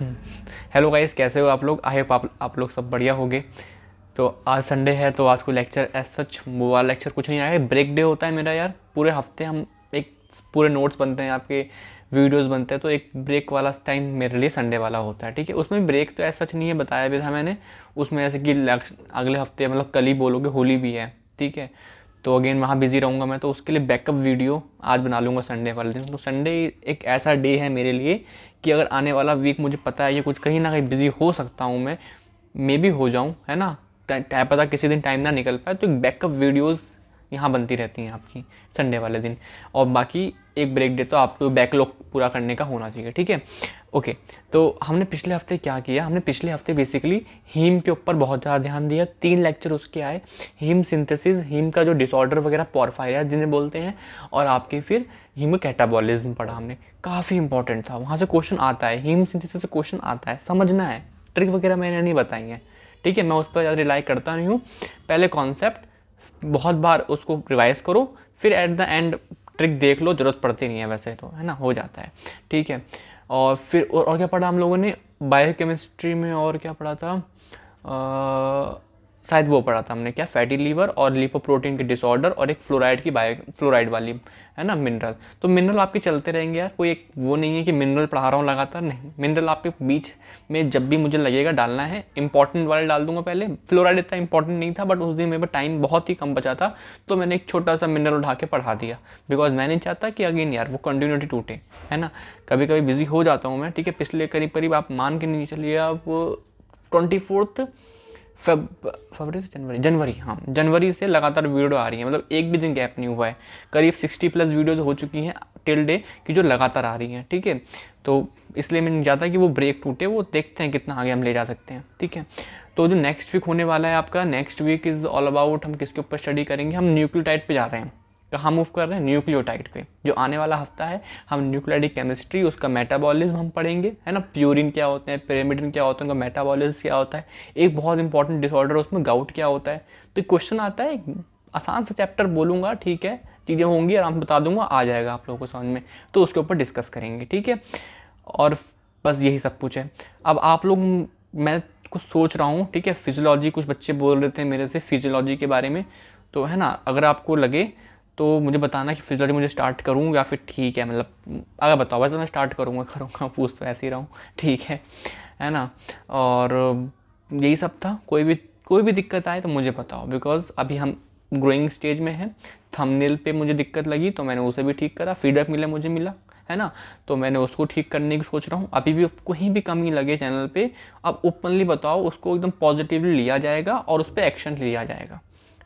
Hello guys, कैसे हो आप लोग? आई होप आप लोग सब बढ़िया होंगे। तो आज संडे है तो आज को लेक्चर एज सच वो वाला लेक्चर कुछ नहीं आया है। ब्रेक डे होता है मेरा यार। पूरे हफ्ते हम एक पूरे नोट्स बनते हैं, आपके वीडियोस बनते हैं, तो एक ब्रेक वाला टाइम मेरे लिए संडे वाला होता है। ठीक है, उसमें ब्रेक तो एज सच नहीं है, बताया भी था मैंने। उसमें ऐसे कि अगले हफ्ते मतलब कल ही बोलोगे होली भी है, ठीक है, तो अगेन वहाँ बिज़ी रहूँगा मैं, तो उसके लिए बैकअप वीडियो आज बना लूँगा संडे वाले दिन। तो संडे एक ऐसा डे है मेरे लिए कि अगर आने वाला वीक मुझे पता है कि कुछ कहीं ना कहीं बिज़ी हो सकता हूँ मैं, मे भी हो जाऊँ, है ना, पता किसी दिन टाइम ना निकल पाए, तो एक बैकअप वीडियोज़ यहाँ बनती रहती हैं आपकी संडे वाले दिन। और बाकी एक ब्रेक डे तो आपको बैकलॉग पूरा करने का होना चाहिए, ठीक है। ओके, तो हमने पिछले हफ्ते क्या किया? हमने पिछले हफ्ते बेसिकली हीम के ऊपर बहुत ज़्यादा ध्यान दिया। 3 लेक्चर उसके आए। हीम सिंथेसिस, हीम का जो डिसऑर्डर वगैरह पॉरफायरिया जिन्हें बोलते हैं, और आपके फिर हीम कैटाबॉलिज्म पढ़ा हमने। काफ़ी इंपॉर्टेंट था, वहाँ से क्वेश्चन आता है, हीम सिंथेसिस से क्वेश्चन आता है, समझना है। ट्रिक वगैरह मैंने नहीं बताई है, ठीक है, मैं उस पर ज़्यादा रिलाई करता नहीं हूँ। पहले कॉन्सेप्ट बहुत बार उसको रिवाइज करो, फिर एट द एंड ट्रिक देख लो, ज़रूरत पड़ती नहीं है वैसे तो, है ना, हो जाता है, ठीक है। और फिर और क्या पढ़ा हम लोगों ने बायोकेमिस्ट्री में? और क्या पढ़ा था? शायद वो पढ़ा था हमने, क्या, फैटी लीवर और लिपोप्रोटीन के डिसऑर्डर, और एक फ्लोराइड की फ्लोराइड वाली, है ना, मिनरल। तो मिनरल आपके चलते रहेंगे यार, कोई एक वो नहीं है कि मिनरल पढ़ा रहा हूँ लगातार, नहीं। मिनरल आपके बीच में जब भी मुझे लगेगा डालना है, इंपॉर्टेंट वाले डाल दूंगा पहले। फ्लोराइड इतना इंपॉर्टेंट नहीं था, बट उस दिन मेरे पास टाइम बहुत ही कम बचा था, तो मैंने एक छोटा सा मिनरल उठा के पढ़ा दिया, बिकॉज मैं नहीं चाहता कि अगेन यार वो कंटिन्यूटी टूटे, है ना। कभी कभी बिजी हो जाता हूँ मैं, ठीक है। पिछले करीब करीब आप मान के नहीं चलिए, आप 24 फरवरी से जनवरी, हाँ, जनवरी से लगातार वीडियो आ रही है, मतलब एक भी दिन गैप नहीं हुआ है। करीब 60+ वीडियोज हो चुकी हैं टिल डे की, जो लगातार आ रही हैं, ठीक है। तो इसलिए मैं नहीं चाहता कि वो ब्रेक टूटे, वो देखते हैं कितना आगे हम ले जा सकते हैं, ठीक है। तो जो नेक्स्ट वीक होने वाला है आपका, next week is all about, हम किसके ऊपर स्टडी करेंगे? हम न्यूक्लियोटाइड पे जा रहे हैं। कहाँ मूव कर रहे हैं? न्यूक्लियोटाइड पे। जो आने वाला हफ्ता है हम न्यूक्लियोटाइड केमिस्ट्री, उसका मेटाबॉलिज्म हम पढ़ेंगे, है ना। प्यूरिन क्या होते हैं, पिरिमिडिन क्या होता है, उनका मेटाबॉलिज्म क्या होता है, एक बहुत इंपॉर्टेंट डिसऑर्डर है उसमें गाउट क्या होता है। तो क्वेश्चन आता है, आसान सा चैप्टर बोलूँगा, ठीक है, चीज़ें होंगी आराम से बता दूंगा, आ जाएगा आप लोगों को समझ में, तो उसके ऊपर डिस्कस करेंगे, ठीक है। और बस यही सब कुछ है। अब आप लोग, मैं कुछ सोच रहा हूँ, ठीक है, फिजियोलॉजी, कुछ बच्चे बोल रहे थे मेरे से फिजियोलॉजी के बारे में, तो है ना, अगर आपको लगे तो मुझे बताना कि फिजियोलॉजी मुझे स्टार्ट करूँ या फिर ठीक है, मतलब अगर बताओ, वैसे मैं स्टार्ट करूँगा, पूछ तो ऐसे ही रहा हूँ, ठीक है ना। और यही सब था। कोई भी दिक्कत आए तो मुझे बताओ, बिकॉज अभी हम ग्रोइंग स्टेज में हैं। थंबनेल पे मुझे दिक्कत लगी तो मैंने उसे भी ठीक करा, फीडबैक मिला, है ना, तो मैंने उसको ठीक करने की सोच रहा हूँ। अभी भी कहीं भी कमी लगे चैनल पे, आप ओपनली बताओ, उसको एकदम पॉजिटिवली लिया जाएगा और उस पर एक्शन लिया जाएगा,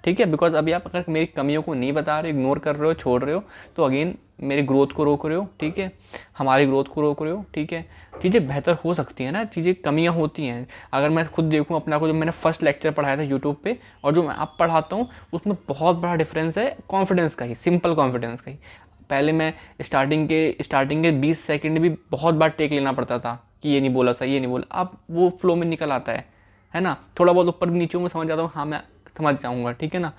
ठीक है। बिकॉज अभी आप अगर मेरी कमियों को नहीं बता रहे, इग्नोर कर रहे हो, छोड़ रहे हो, तो अगेन मेरी ग्रोथ को रोक रहे हो, ठीक है, हमारी ग्रोथ को रोक रहे हो, ठीक है। चीज़ें बेहतर हो सकती हैं ना, चीज़ें कमियां होती हैं। अगर मैं खुद देखूं अपना को, जो मैंने फर्स्ट लेक्चर पढ़ाया था यूट्यूब पे और जो मैं अब पढ़ाता हूँ, उसमें बहुत बड़ा डिफरेंस है, कॉन्फिडेंस का ही, सिंपल कॉन्फिडेंस का ही। पहले मैं स्टार्टिंग के 20 सेकंड भी बहुत बार टेक लेना पड़ता था कि ये नहीं बोला सही, ये नहीं बोला, अब वो फ्लो में निकल आता है ना। थोड़ा बहुत ऊपर नीचे में समझ जाता हूँ, हाँ मैं समझ जाऊँगा, ठीक है ना,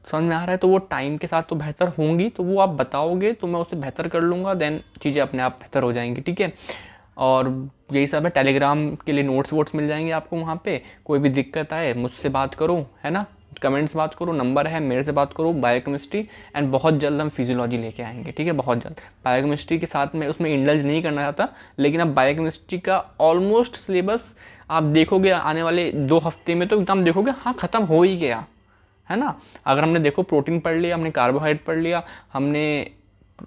समझ में आ रहा है। तो वो टाइम के साथ तो बेहतर होंगी, तो वो आप बताओगे तो मैं उसे बेहतर कर लूँगा, देन चीज़ें अपने आप बेहतर हो जाएंगी, ठीक है। और यही सब है। टेलीग्राम के लिए नोट्स वोट्स मिल जाएंगे आपको वहाँ पे। कोई भी दिक्कत आए मुझसे बात करो, है ना, कमेंट्स बात करो, नंबर है, मेरे से बात करो। बायोकेमिस्ट्री एंड बहुत जल्द हम फिजियोलॉजी लेके आएंगे, ठीक है, बहुत जल्द। बायोकेमिस्ट्री के साथ में उसमें इंडल्ज नहीं करना चाहता, लेकिन अब बायोकेमिस्ट्री का ऑलमोस्ट सिलेबस आप देखोगे आने वाले 2 हफ्ते में, तो एकदम देखोगे हाँ ख़त्म हो ही गया, है ना। अगर हमने देखो प्रोटीन पढ़ लिया, हमने कार्बोहाइड्रेट पढ़ लिया, हमने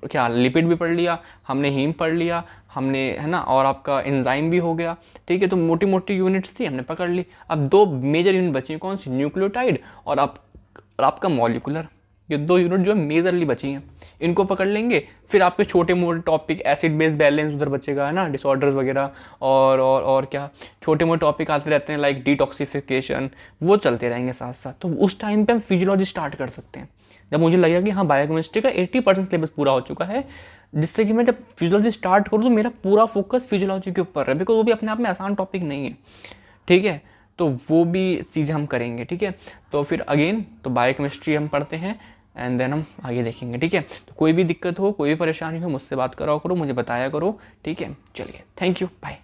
क्या लिपिड भी पढ़ लिया, हमने हीम पढ़ लिया, हमने, है ना, और आपका एंजाइम भी हो गया, ठीक है। तो मोटी मोटी यूनिट्स थी, हमने पकड़ ली। अब 2 मेजर यूनिट बची हैं, कौन सी? न्यूक्लियोटाइड और आपका मॉलिकुलर। ये 2 यूनिट जो है मेजरली बची हैं, इनको पकड़ लेंगे। फिर आपके छोटे मोटे टॉपिक, एसिड बेस बैलेंस उधर बचेगा, है ना, डिसऑर्डर्स वगैरह, और क्या छोटे मोटे टॉपिक आते रहते हैं, लाइक डिटॉक्सिफिकेशन, वो चलते रहेंगे साथ साथ। तो उस टाइम पे हम फिजियोलॉजी स्टार्ट कर सकते हैं, जब मुझे लगेगा कि हाँ बायोकेमिस्ट्री का 80% सिलेबस पूरा हो चुका है, जिससे कि मैं जब फिजियोलॉजी स्टार्ट करूँ तो मेरा पूरा फोकस फिजियोलॉजी के ऊपर है, बिकॉज वो भी अपने आप में आसान टॉपिक नहीं है, ठीक है। तो वो भी चीज़ें हम करेंगे, ठीक है। तो फिर अगेन तो बायोकेमिस्ट्री हम पढ़ते हैं एंड देन हम आगे देखेंगे, ठीक है। तो कोई भी दिक्कत हो, कोई भी परेशानी हो, मुझसे बात करा करो, मुझे बताया करो, ठीक है। चलिए, थैंक यू, बाय।